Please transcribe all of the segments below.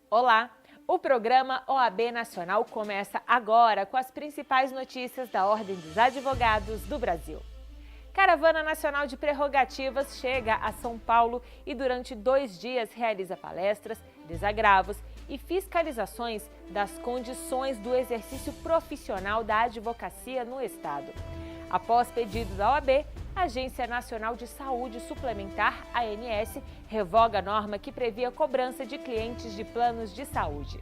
Olá! O programa OAB Nacional começa agora com as principais notícias da Ordem dos Advogados do Brasil. Caravana Nacional de Prerrogativas chega a São Paulo e durante 2 dias realiza palestras, desagravos e fiscalizações das condições do exercício profissional da advocacia no Estado. Após pedido da OAB, a Agência Nacional de Saúde Suplementar, ANS, revoga a norma que previa cobrança de clientes de planos de saúde.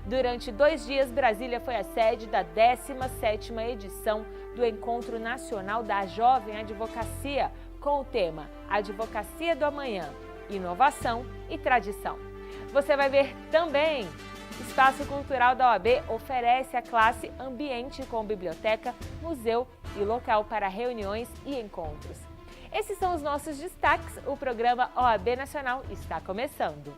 Durante 2 dias, Brasília foi a sede da 17ª edição do Encontro Nacional da Jovem Advocacia, com o tema Advocacia do Amanhã, Inovação e Tradição. Você vai ver também: Espaço Cultural da OAB oferece a classe Ambiente com biblioteca, museu e local para reuniões e encontros. Esses são os nossos destaques. O programa OAB Nacional está começando.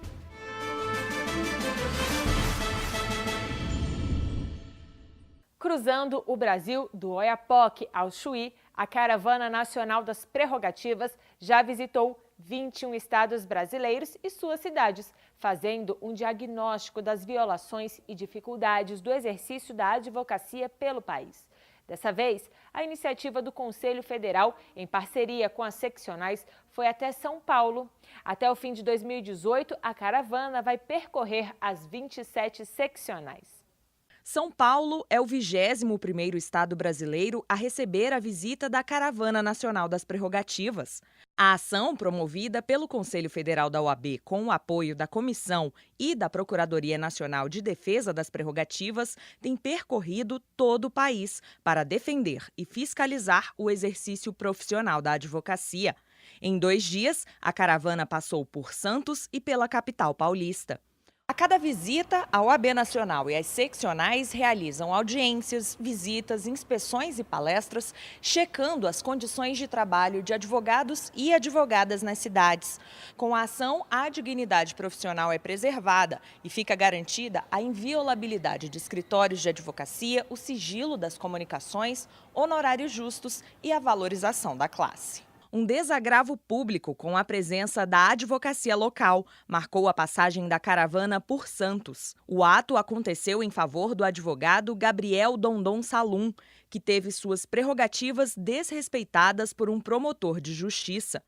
Cruzando o Brasil, do Oiapoque ao Chuí, a Caravana Nacional das Prerrogativas já visitou 21 estados brasileiros e suas cidades, fazendo um diagnóstico das violações e dificuldades do exercício da advocacia pelo país. Dessa vez, a iniciativa do Conselho Federal, em parceria com as seccionais, foi até São Paulo. Até o fim de 2018, a caravana vai percorrer as 27 seccionais. São Paulo é o 21º estado brasileiro a receber a visita da Caravana Nacional das Prerrogativas. A ação, promovida pelo Conselho Federal da OAB com o apoio da Comissão e da Procuradoria Nacional de Defesa das Prerrogativas, tem percorrido todo o país para defender e fiscalizar o exercício profissional da advocacia. Em 2 dias, a caravana passou por Santos e pela capital paulista. A cada visita, a OAB Nacional e as seccionais realizam audiências, visitas, inspeções e palestras, checando as condições de trabalho de advogados e advogadas nas cidades. Com a ação, a dignidade profissional é preservada e fica garantida a inviolabilidade de escritórios de advocacia, o sigilo das comunicações, honorários justos e a valorização da classe. Um desagravo público com a presença da advocacia local marcou a passagem da caravana por Santos. O ato aconteceu em favor do advogado Gabriel Dondon Salum, que teve suas prerrogativas desrespeitadas por um promotor de justiça.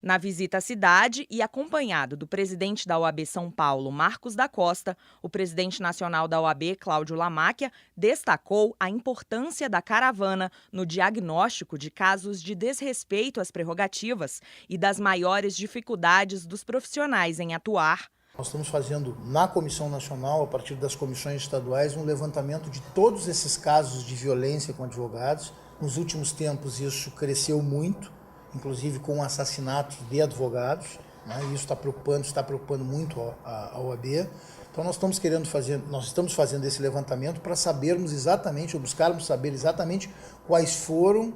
Na visita à cidade e acompanhado do presidente da OAB São Paulo, Marcos da Costa, o presidente nacional da OAB, Cláudio Lamáquia, destacou a importância da caravana no diagnóstico de casos de desrespeito às prerrogativas e das maiores dificuldades dos profissionais em atuar. Nós estamos fazendo na Comissão Nacional, a partir das comissões estaduais, um levantamento de todos esses casos de violência com advogados. Nos últimos tempos isso cresceu muito, inclusive com assassinatos de advogados, né? Isso está preocupando muito a OAB. Então nós estamos fazendo esse levantamento para sabermos exatamente, ou buscarmos saber exatamente quais foram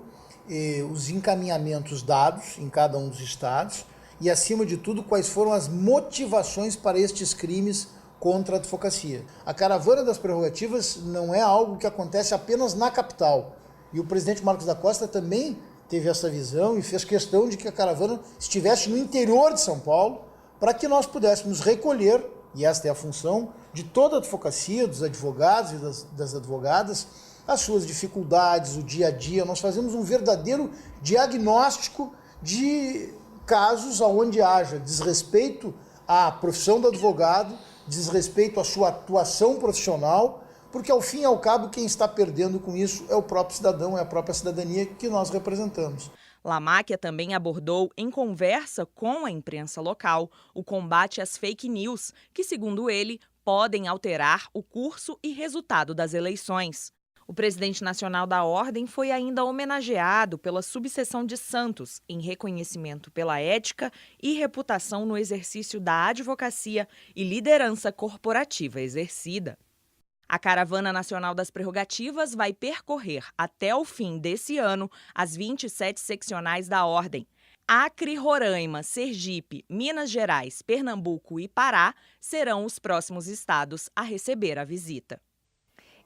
os encaminhamentos dados em cada um dos estados e, acima de tudo, quais foram as motivações para estes crimes contra a advocacia. A Caravana das Prerrogativas não é algo que acontece apenas na capital. E o presidente Marcos da Costa também teve essa visão e fez questão de que a caravana estivesse no interior de São Paulo para que nós pudéssemos recolher, e esta é a função de toda a advocacia, dos advogados e das advogadas, as suas dificuldades, o dia a dia. Nós fazemos um verdadeiro diagnóstico de casos onde haja desrespeito à profissão do advogado, desrespeito à sua atuação profissional, porque ao fim e ao cabo quem está perdendo com isso é o próprio cidadão, é a própria cidadania que nós representamos. Lamáquia também abordou, em conversa com a imprensa local, o combate às fake news, que, segundo ele, podem alterar o curso e resultado das eleições. O presidente nacional da Ordem foi ainda homenageado pela subseção de Santos, em reconhecimento pela ética e reputação no exercício da advocacia e liderança corporativa exercida. A Caravana Nacional das Prerrogativas vai percorrer até o fim desse ano as 27 seccionais da Ordem. Acre, Roraima, Sergipe, Minas Gerais, Pernambuco e Pará serão os próximos estados a receber a visita.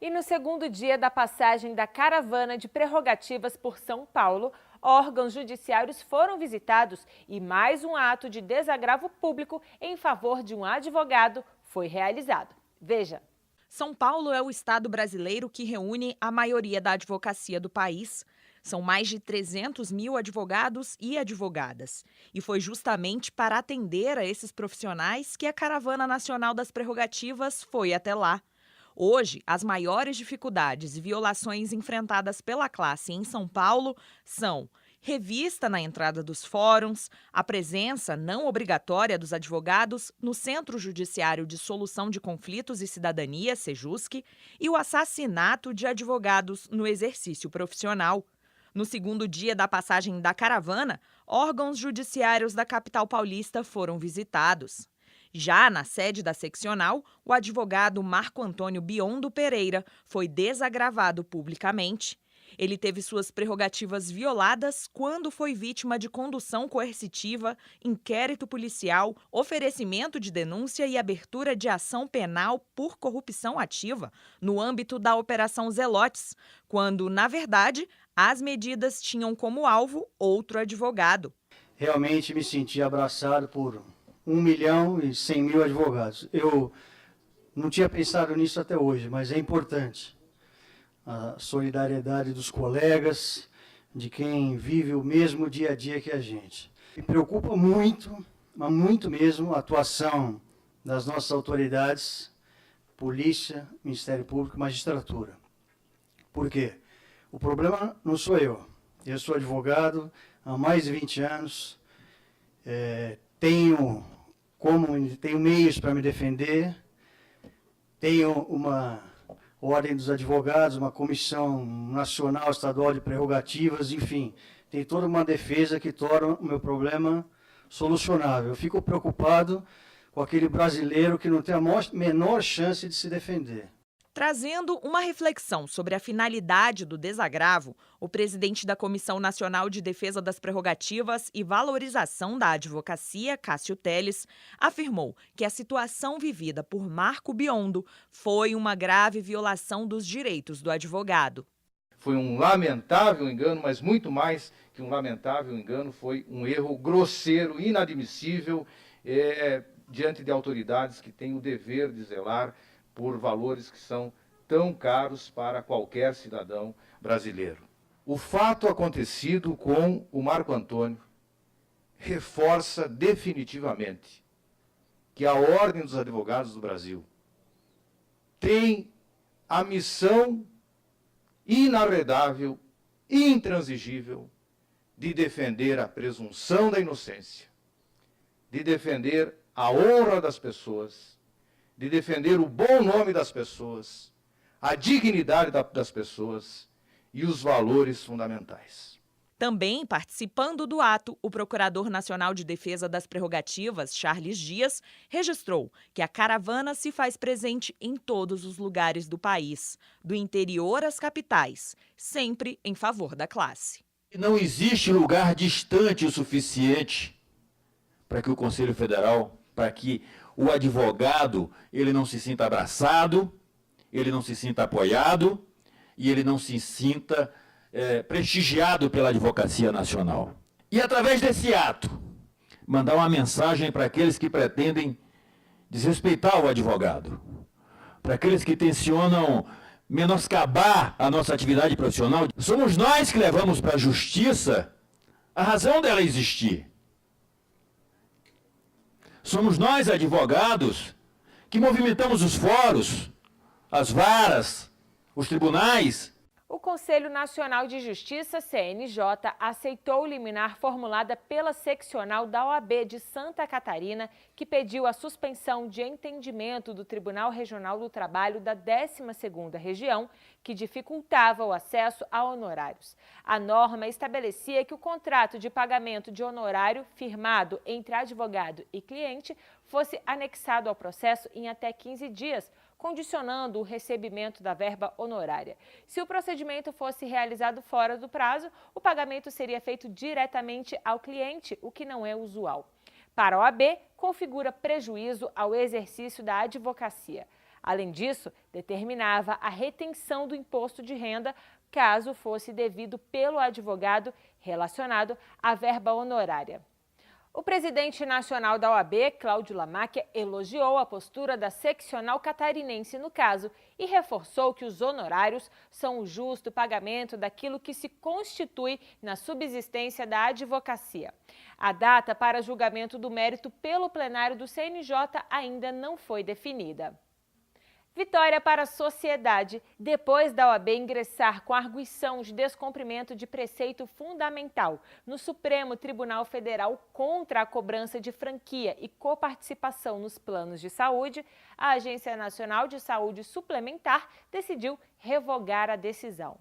E no segundo dia da passagem da Caravana de Prerrogativas por São Paulo, órgãos judiciários foram visitados e mais um ato de desagravo público em favor de um advogado foi realizado. Veja. São Paulo é o estado brasileiro que reúne a maioria da advocacia do país. São mais de 300 mil advogados e advogadas. E foi justamente para atender a esses profissionais que a Caravana Nacional das Prerrogativas foi até lá. Hoje, as maiores dificuldades e violações enfrentadas pela classe em São Paulo são revista na entrada dos fóruns, a presença não obrigatória dos advogados no Centro Judiciário de Solução de Conflitos e Cidadania, Sejusc, e o assassinato de advogados no exercício profissional. No segundo dia da passagem da caravana, órgãos judiciários da capital paulista foram visitados. Já na sede da seccional, o advogado Marco Antônio Biondo Pereira foi desagravado publicamente. Ele teve suas prerrogativas violadas quando foi vítima de condução coercitiva, inquérito policial, oferecimento de denúncia e abertura de ação penal por corrupção ativa no âmbito da Operação Zelotes, quando, na verdade, as medidas tinham como alvo outro advogado. Realmente me senti abraçado por 1.100.000 advogados. Eu não tinha pensado nisso até hoje, mas é importante. A solidariedade dos colegas, de quem vive o mesmo dia a dia que a gente. Me preocupa muito, mas muito mesmo, a atuação das nossas autoridades, polícia, Ministério Público e magistratura. Por quê? O problema não sou eu. Eu sou advogado há mais de 20 anos, tenho meios para me defender, tenho uma Ordem dos Advogados, uma Comissão Nacional Estadual de Prerrogativas, enfim, tem toda uma defesa que torna o meu problema solucionável. Eu fico preocupado com aquele brasileiro que não tem a menor chance de se defender. Trazendo uma reflexão sobre a finalidade do desagravo, o presidente da Comissão Nacional de Defesa das Prerrogativas e Valorização da Advocacia, Cássio Telles, afirmou que a situação vivida por Marco Biondo foi uma grave violação dos direitos do advogado. Foi um lamentável engano, mas muito mais que um lamentável engano, foi um erro grosseiro, inadmissível, diante de autoridades que têm o dever de zelar por valores que são tão caros para qualquer cidadão brasileiro. O fato acontecido com o Marco Antônio reforça definitivamente que a Ordem dos Advogados do Brasil tem a missão inarredável, intransigível, de defender a presunção da inocência, de defender a honra das pessoas, de defender o bom nome das pessoas, a dignidade das pessoas e os valores fundamentais. Também participando do ato, o Procurador Nacional de Defesa das Prerrogativas, Charles Dias, registrou que a caravana se faz presente em todos os lugares do país, do interior às capitais, sempre em favor da classe. Não existe lugar distante o suficiente para que o Conselho Federal, para que o advogado, ele não se sinta abraçado, ele não se sinta apoiado e ele não se sinta prestigiado pela Advocacia Nacional. E através desse ato, mandar uma mensagem para aqueles que pretendem desrespeitar o advogado, para aqueles que tensionam menoscabar a nossa atividade profissional. Somos nós que levamos para a justiça a razão dela existir. Somos nós, advogados, que movimentamos os fóruns, as varas, os tribunais. O Conselho Nacional de Justiça, CNJ, aceitou liminar formulada pela seccional da OAB de Santa Catarina, que pediu a suspensão de entendimento do Tribunal Regional do Trabalho da 12ª Região, que dificultava o acesso a honorários. A norma estabelecia que o contrato de pagamento de honorário firmado entre advogado e cliente fosse anexado ao processo em até 15 dias, condicionando o recebimento da verba honorária. Se o procedimento fosse realizado fora do prazo, o pagamento seria feito diretamente ao cliente, o que não é usual. Para a OAB, configura prejuízo ao exercício da advocacia. Além disso, determinava a retenção do imposto de renda caso fosse devido pelo advogado relacionado à verba honorária. O presidente nacional da OAB, Cláudio Lamáquia, elogiou a postura da seccional catarinense no caso e reforçou que os honorários são o justo pagamento daquilo que se constitui na subsistência da advocacia. A data para julgamento do mérito pelo plenário do CNJ ainda não foi definida. Vitória para a sociedade, depois da OAB ingressar com arguição de descumprimento de preceito fundamental no Supremo Tribunal Federal contra a cobrança de franquia e coparticipação nos planos de saúde, a Agência Nacional de Saúde Suplementar decidiu revogar a decisão.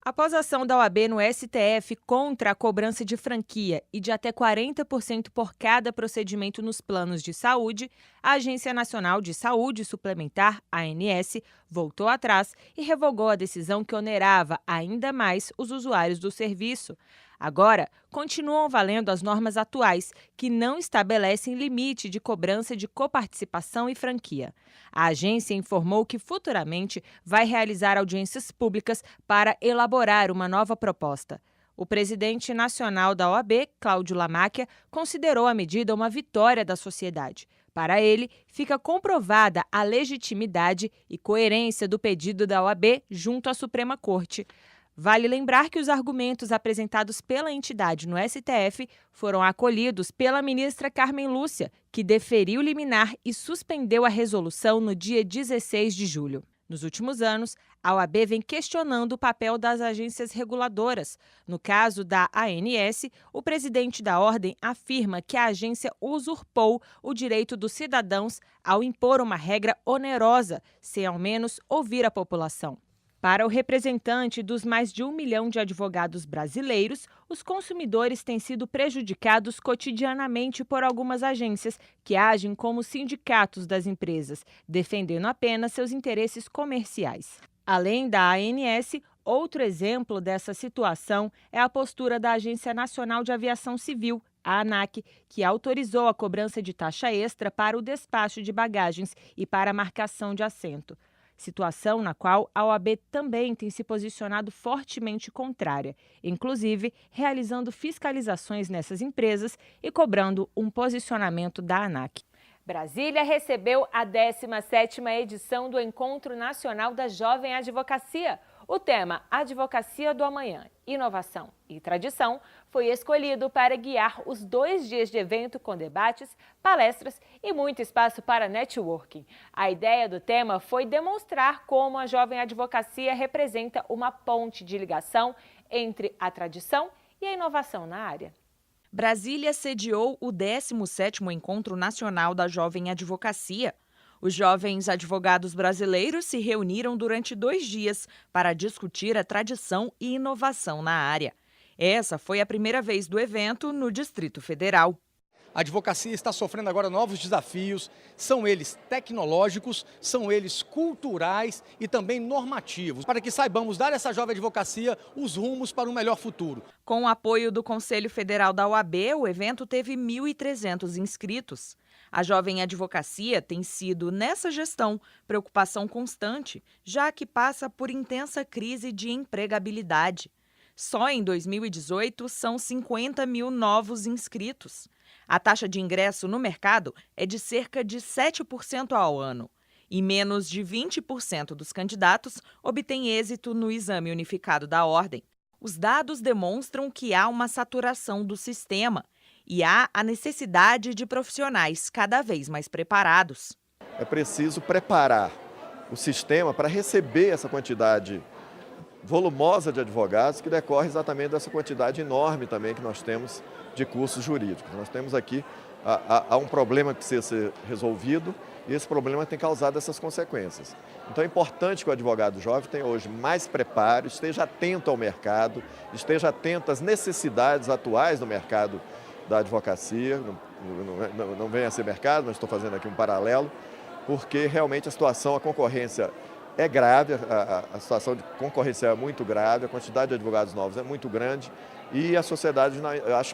Após a ação da OAB no STF contra a cobrança de franquia e de até 40% por cada procedimento nos planos de saúde, a Agência Nacional de Saúde Suplementar, ANS, voltou atrás e revogou a decisão que onerava ainda mais os usuários do serviço. Agora, continuam valendo as normas atuais, que não estabelecem limite de cobrança de coparticipação e franquia. A agência informou que futuramente vai realizar audiências públicas para elaborar uma nova proposta. O presidente nacional da OAB, Cláudio Lamáquia, considerou a medida uma vitória da sociedade. Para ele, fica comprovada a legitimidade e coerência do pedido da OAB junto à Suprema Corte. Vale lembrar que os argumentos apresentados pela entidade no STF foram acolhidos pela ministra Carmen Lúcia, que deferiu liminar e suspendeu a resolução no dia 16 de julho. Nos últimos anos, a OAB vem questionando o papel das agências reguladoras. No caso da ANS, o presidente da ordem afirma que a agência usurpou o direito dos cidadãos ao impor uma regra onerosa, sem ao menos ouvir a população. Para o representante dos mais de 1 milhão de advogados brasileiros, os consumidores têm sido prejudicados cotidianamente por algumas agências que agem como sindicatos das empresas, defendendo apenas seus interesses comerciais. Além da ANS, outro exemplo dessa situação é a postura da Agência Nacional de Aviação Civil, a ANAC, que autorizou a cobrança de taxa extra para o despacho de bagagens e para a marcação de assento. Situação na qual a OAB também tem se posicionado fortemente contrária, inclusive realizando fiscalizações nessas empresas e cobrando um posicionamento da ANAC. Brasília recebeu a 17ª edição do Encontro Nacional da Jovem Advocacia. O tema Advocacia do Amanhã, Inovação e Tradição foi escolhido para guiar os 2 dias de evento com debates, palestras e muito espaço para networking. A ideia do tema foi demonstrar como a jovem advocacia representa uma ponte de ligação entre a tradição e a inovação na área. Brasília sediou o 17º Encontro Nacional da Jovem Advocacia. Os jovens advogados brasileiros se reuniram durante 2 dias para discutir a tradição e inovação na área. Essa foi a primeira vez do evento no Distrito Federal. A advocacia está sofrendo agora novos desafios, são eles tecnológicos, são eles culturais e também normativos, para que saibamos dar a essa jovem advocacia os rumos para um melhor futuro. Com o apoio do Conselho Federal da OAB, o evento teve 1.300 inscritos. A jovem advocacia tem sido, nessa gestão, preocupação constante, já que passa por intensa crise de empregabilidade. Só em 2018 são 50 mil novos inscritos. A taxa de ingresso no mercado é de cerca de 7% ao ano. E menos de 20% dos candidatos obtêm êxito no Exame Unificado da Ordem. Os dados demonstram que há uma saturação do sistema e há a necessidade de profissionais cada vez mais preparados. É preciso preparar o sistema para receber essa quantidade volumosa de advogados que decorre exatamente dessa quantidade enorme também que nós temos de cursos jurídicos. Nós temos aqui há um problema que precisa ser resolvido e esse problema tem causado essas consequências. Então é importante que o advogado jovem tenha hoje mais preparo, esteja atento ao mercado, esteja atento às necessidades atuais do mercado da advocacia, não vem a ser mercado, mas estou fazendo aqui um paralelo, porque realmente a situação, a concorrência é grave, a situação de concorrência é muito grave, a quantidade de advogados novos é muito grande e a sociedade,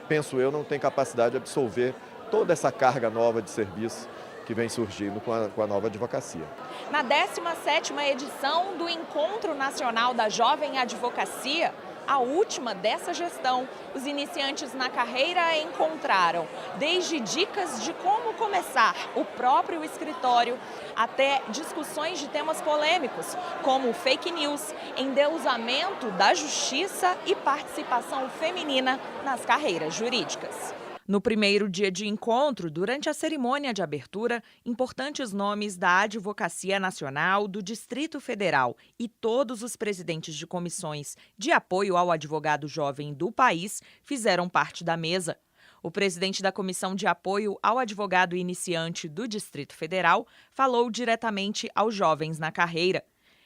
penso eu, não tem capacidade de absorver toda essa carga nova de serviço que vem surgindo com a nova advocacia. Na 17ª edição do Encontro Nacional da Jovem Advocacia, a última dessa gestão, os iniciantes na carreira encontraram desde dicas de como começar o próprio escritório até discussões de temas polêmicos, como fake news, endeusamento da justiça e participação feminina nas carreiras jurídicas. No primeiro dia de encontro, durante a cerimônia de abertura, importantes nomes da Advocacia Nacional, do Distrito Federal e todos os presidentes de comissões de apoio ao advogado jovem do país fizeram parte da mesa. O presidente da Comissão de Apoio ao Advogado Iniciante do Distrito Federal falou diretamente aos jovens na carreira.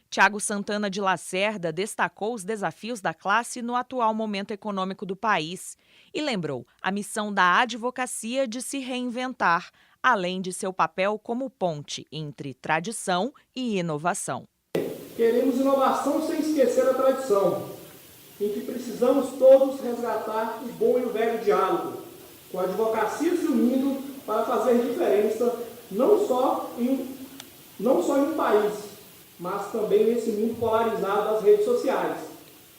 Tiago Santana de Lacerda destacou os desafios da classe no atual momento econômico do país e lembrou a missão da advocacia de se reinventar, além de seu papel como ponte entre tradição e inovação. Queremos inovação sem esquecer a tradição, em que precisamos todos resgatar o bom e o velho diálogo, com a advocacia se unindo para fazer diferença não só em um país, mas também nesse mundo polarizado das redes sociais.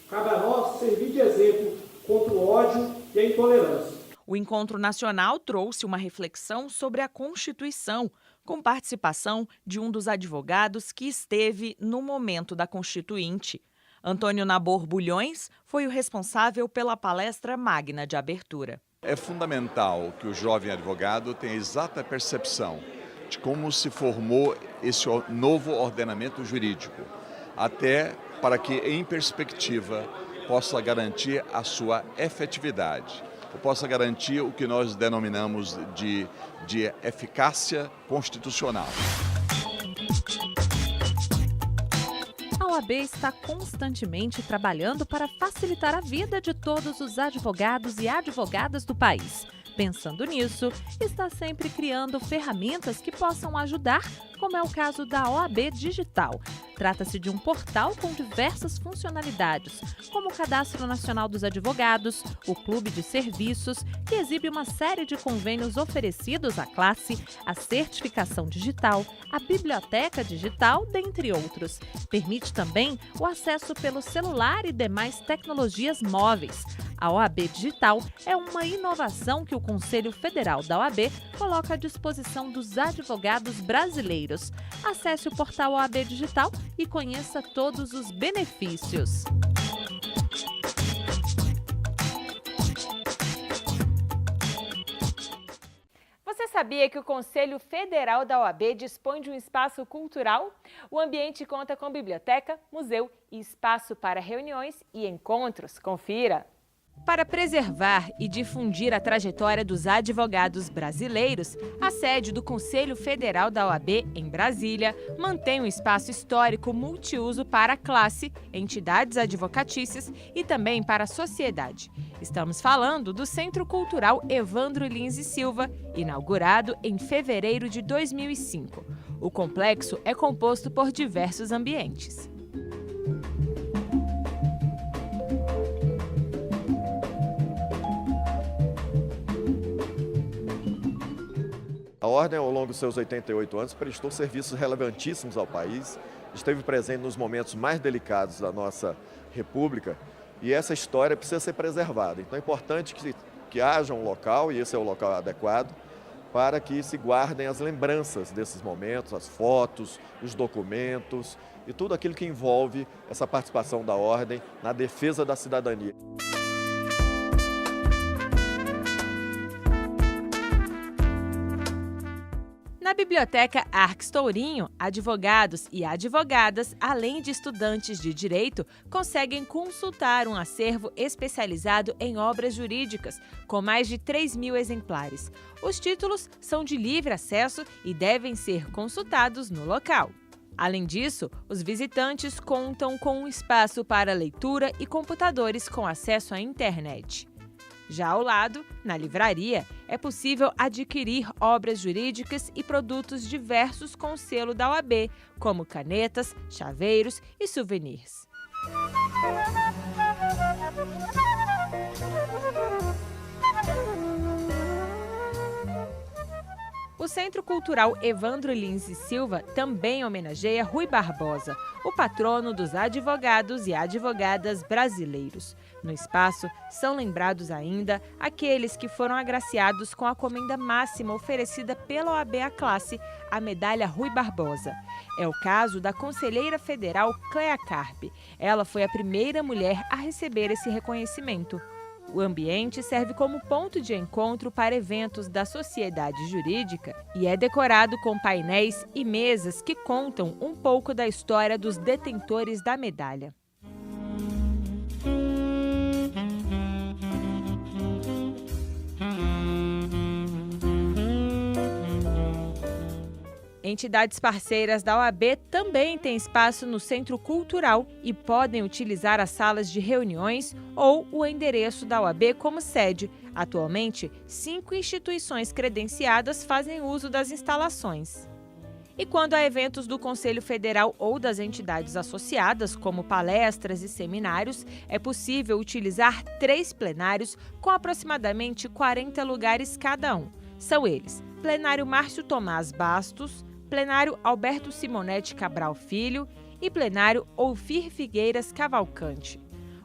Cabe a nós servir de exemplo contra o ódio e a intolerância. O encontro nacional trouxe uma reflexão sobre a Constituição, com participação de um dos advogados que esteve no momento da Constituinte. Antônio Nabor Bulhões foi o responsável pela palestra magna de abertura. É fundamental que o jovem advogado tenha a exata percepção de como se formou esse novo ordenamento jurídico, até para que, em perspectiva, possa garantir a sua efetividade, possa garantir o que nós denominamos de eficácia constitucional. A OAB está constantemente trabalhando para facilitar a vida de todos os advogados e advogadas do país. Pensando nisso, está sempre criando ferramentas que possam ajudar, como é o caso da OAB Digital. Trata-se de um portal com diversas funcionalidades, como o Cadastro Nacional dos Advogados, o Clube de Serviços, que exibe uma série de convênios oferecidos à classe, a certificação digital, a biblioteca digital, dentre outros. Permite também o acesso pelo celular e demais tecnologias móveis. A OAB Digital é uma inovação que o Conselho Federal da OAB coloca à disposição dos advogados brasileiros. Acesse o portal OAB Digital e conheça todos os benefícios. Você sabia que o Conselho Federal da OAB dispõe de um espaço cultural? O ambiente conta com biblioteca, museu e espaço para reuniões e encontros. Confira! Para preservar e difundir a trajetória dos advogados brasileiros, a sede do Conselho Federal da OAB, em Brasília, mantém um espaço histórico multiuso para a classe, entidades advocatícias e também para a sociedade. Estamos falando do Centro Cultural Evandro Lins e Silva, inaugurado em fevereiro de 2005. O complexo é composto por diversos ambientes. A Ordem, ao longo dos seus 88 anos, prestou serviços relevantíssimos ao país, esteve presente nos momentos mais delicados da nossa República e essa história precisa ser preservada. Então é importante que haja um local, e esse é o local adequado, para que se guardem as lembranças desses momentos, as fotos, os documentos e tudo aquilo que envolve essa participação da Ordem na defesa da cidadania. Na Biblioteca Arques Tourinho, advogados e advogadas, além de estudantes de direito, conseguem consultar um acervo especializado em obras jurídicas, com mais de 3.000 exemplares. Os títulos são de livre acesso e devem ser consultados no local. Além disso, os visitantes contam com um espaço para leitura e computadores com acesso à internet. Já ao lado, na livraria, é possível adquirir obras jurídicas e produtos diversos com o selo da OAB, como canetas, chaveiros e souvenirs. O Centro Cultural Evandro Lins e Silva também homenageia Rui Barbosa, o patrono dos advogados e advogadas brasileiros. No espaço, são lembrados ainda aqueles que foram agraciados com a comenda máxima oferecida pela OAB à classe, a medalha Rui Barbosa. É o caso da conselheira federal Clea Carpe. Ela foi a primeira mulher a receber esse reconhecimento. O ambiente serve como ponto de encontro para eventos da sociedade jurídica e é decorado com painéis e mesas que contam um pouco da história dos detentores da medalha. Entidades parceiras da OAB também têm espaço no Centro Cultural e podem utilizar as salas de reuniões ou o endereço da OAB como sede. Atualmente, 5 instituições credenciadas fazem uso das instalações. E quando há eventos do Conselho Federal ou das entidades associadas, como palestras e seminários, é possível utilizar 3 plenários com aproximadamente 40 lugares cada um. São eles: Plenário Márcio Tomás Bastos, Plenário Alberto Simonetti Cabral Filho e Plenário Oufir Figueiras Cavalcante.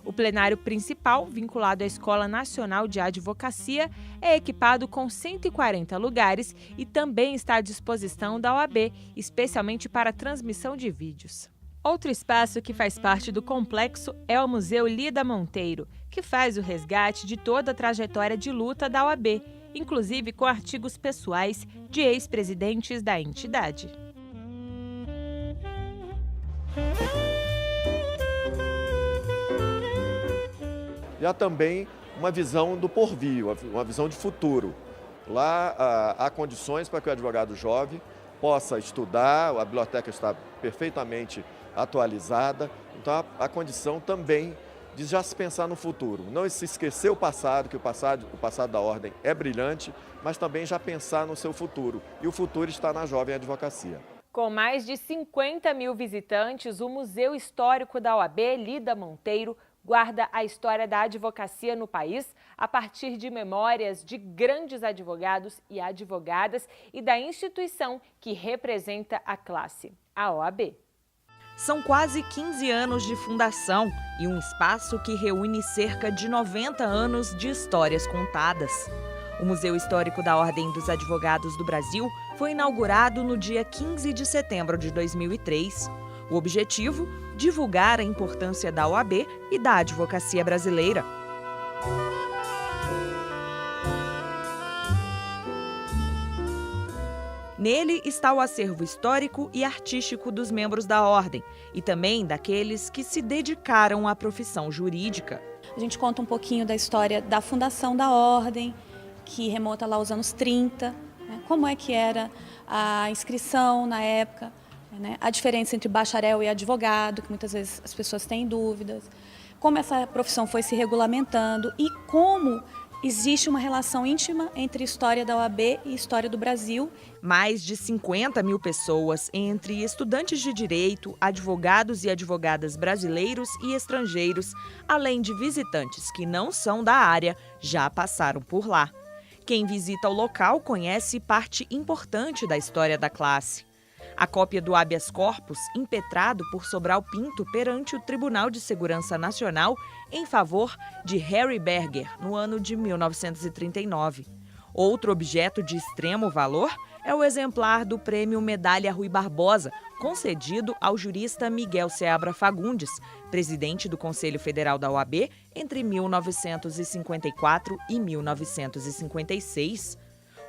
O plenário principal, vinculado à Escola Nacional de Advocacia, é equipado com 140 lugares e também está à disposição da OAB, especialmente para transmissão de vídeos. Outro espaço que faz parte do complexo é o Museu Lida Monteiro, que faz o resgate de toda a trajetória de luta da OAB, inclusive com artigos pessoais de ex-presidentes da entidade. E há também uma visão do porvir, uma visão de futuro. Lá há condições para que o advogado jovem possa estudar, a biblioteca está perfeitamente atualizada, então há condição também de já se pensar no futuro. Não se esquecer o passado, que o passado da ordem é brilhante, mas também já pensar no seu futuro. E o futuro está na jovem advocacia. Com mais de 50 mil visitantes, o Museu Histórico da OAB Lida Monteiro guarda a história da advocacia no país a partir de memórias de grandes advogados e advogadas e da instituição que representa a classe, a OAB. São quase 15 anos de fundação e um espaço que reúne cerca de 90 anos de histórias contadas. O Museu Histórico da Ordem dos Advogados do Brasil foi inaugurado no dia 15 de setembro de 2003. O objetivo? Divulgar a importância da OAB e da advocacia brasileira. Nele está o acervo histórico e artístico dos membros da Ordem e também daqueles que se dedicaram à profissão jurídica. A gente conta um pouquinho da história da fundação da Ordem, que remonta lá aos anos 30, né? Como é que era a inscrição na época, né? A diferença entre bacharel e advogado, que muitas vezes as pessoas têm dúvidas, como essa profissão foi se regulamentando e como existe uma relação íntima entre história da OAB e história do Brasil. Mais de 50 mil pessoas, entre estudantes de direito, advogados e advogadas brasileiros e estrangeiros, além de visitantes que não são da área, já passaram por lá. Quem visita o local conhece parte importante da história da classe. A cópia do habeas corpus, impetrado por Sobral Pinto perante o Tribunal de Segurança Nacional em favor de Harry Berger, no ano de 1939. Outro objeto de extremo valor é o exemplar do Prêmio Medalha Rui Barbosa, concedido ao jurista Miguel Seabra Fagundes, presidente do Conselho Federal da OAB entre 1954 e 1956.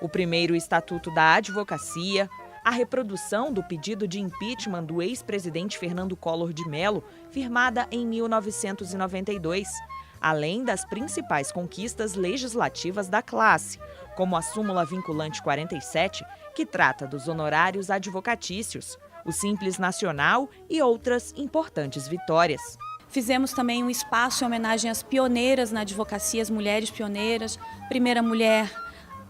O primeiro Estatuto da Advocacia, a reprodução do pedido de impeachment do ex-presidente Fernando Collor de Mello, firmada em 1992, além das principais conquistas legislativas da classe, como a súmula vinculante 47, que trata dos honorários advocatícios, o Simples Nacional e outras importantes vitórias. Fizemos também um espaço em homenagem às pioneiras na advocacia, as mulheres pioneiras, primeira mulher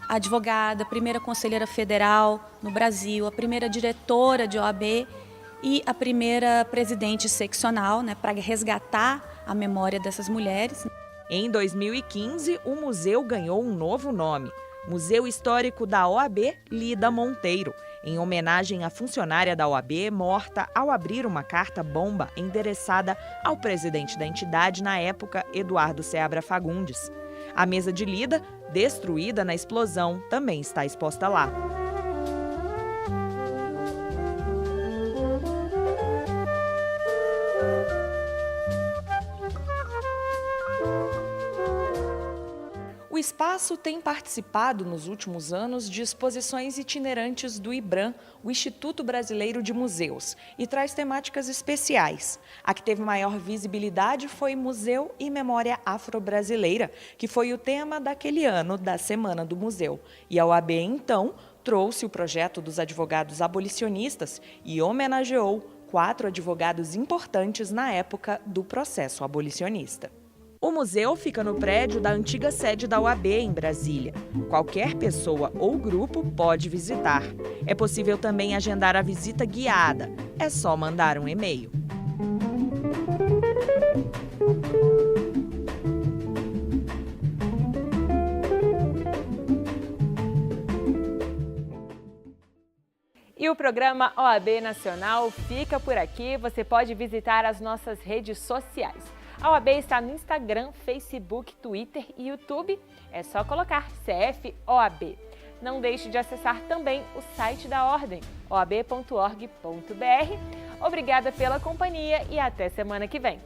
advogada, primeira conselheira federal no Brasil, a primeira diretora de OAB e a primeira presidente seccional, né, para resgatar a memória dessas mulheres. Em 2015, o museu ganhou um novo nome, Museu Histórico da OAB Lida Monteiro, em homenagem à funcionária da OAB morta ao abrir uma carta-bomba endereçada ao presidente da entidade na época, Eduardo Seabra Fagundes. A mesa de Lida, destruída na explosão, também está exposta lá. O espaço tem participado nos últimos anos de exposições itinerantes do IBRAM, o Instituto Brasileiro de Museus, e traz temáticas especiais. A que teve maior visibilidade foi Museu e Memória Afro-Brasileira, que foi o tema daquele ano da Semana do Museu. E a OAB, então, trouxe o projeto dos advogados abolicionistas e homenageou 4 advogados importantes na época do processo abolicionista. O museu fica no prédio da antiga sede da OAB, em Brasília. Qualquer pessoa ou grupo pode visitar. É possível também agendar a visita guiada. É só mandar um e-mail. E o programa OAB Nacional fica por aqui. Você pode visitar as nossas redes sociais. A OAB está no Instagram, Facebook, Twitter e YouTube. É só colocar CFOAB. Não deixe de acessar também o site da Ordem, oab.org.br. Obrigada pela companhia e até semana que vem.